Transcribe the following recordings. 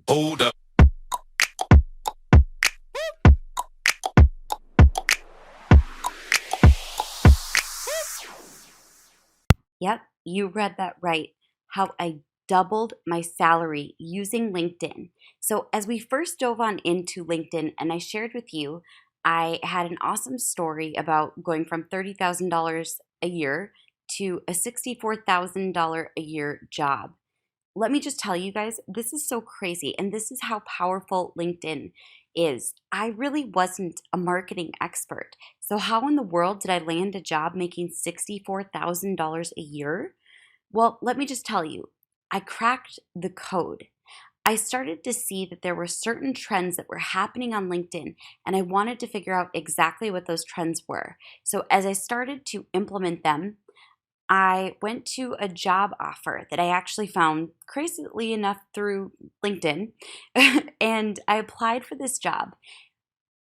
Hold up. Yep, you read that right. How I doubled my salary using LinkedIn. So, as we first dove on into LinkedIn, and I shared with you, I had an awesome story about going from $30,000 a year to a $64,000 a year job. Let me just tell you guys, this is so crazy. And this is how powerful LinkedIn is. I really wasn't a marketing expert. So, how in the world did I land a job making $64,000 a year? Well, let me just tell you, I cracked the code. I started to see that there were certain trends that were happening on LinkedIn, and I wanted to figure out exactly what those trends were. So, as I started to implement them, I went to a job offer that I actually found crazily enough through LinkedIn, and I applied for this job.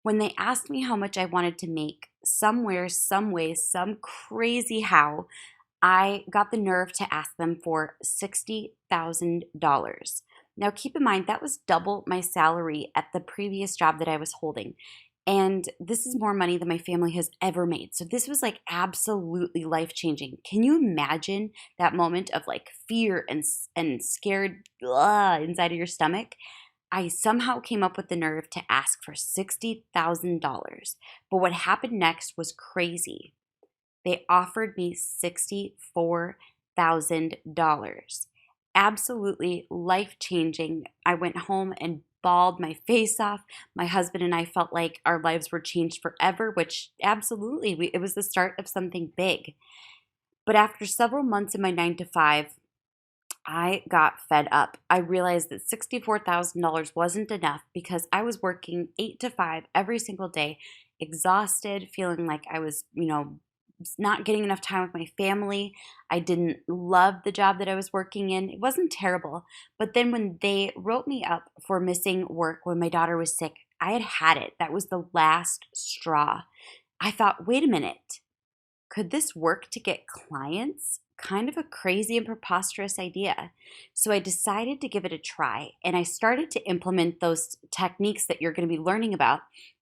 When they asked me how much I wanted to make, somewhere, some way, some crazy how, I got the nerve to ask them for $60,000. Now, keep in mind, that was double my salary at the previous job that I was holding. And this is more money than my family has ever made. So, this was like absolutely life changing. Can you imagine that moment of like fear and scared inside of your stomach? I somehow came up with the nerve to ask for $60,000. But what happened next was crazy. They offered me $64,000. Absolutely life changing. I went home and bawled my face off. My husband and I felt like our lives were changed forever, which absolutely, it was the start of something big. But after several months in my 9 to 5, I got fed up. I realized that $64,000 wasn't enough because I was working 8 to 5 every single day, exhausted, feeling like I was, not getting enough time with my family. I didn't love the job that I was working in. It wasn't terrible. But then when they wrote me up for missing work when my daughter was sick, I had it. That was the last straw. I thought, wait a minute. Could this work to get clients? Kind of a crazy and preposterous idea. So I decided to give it a try and I started to implement those techniques that you're going to be learning about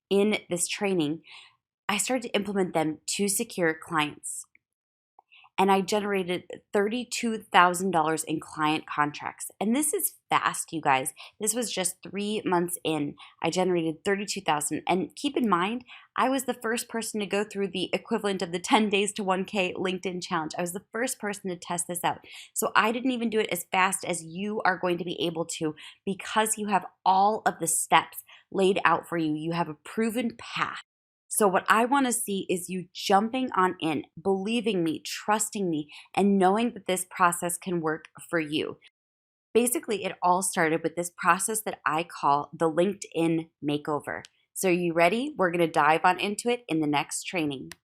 in this training. I started to implement them to secure clients. And I generated $32,000 in client contracts. And this is fast, you guys. This was just 3 months in. I generated 32,000. And keep in mind, I was the first person to go through the equivalent of the 10 days to 1K LinkedIn challenge. I was the first person to test this out. So I didn't even do it as fast as you are going to be able to because you have all of the steps laid out for you. You have a proven path. So, what I want to see is you jumping on in, believing me, trusting me, and knowing that this process can work for you. Basically, it all started with this process that I call the LinkedIn makeover. So, are you ready? We're going to dive on into it in the next training.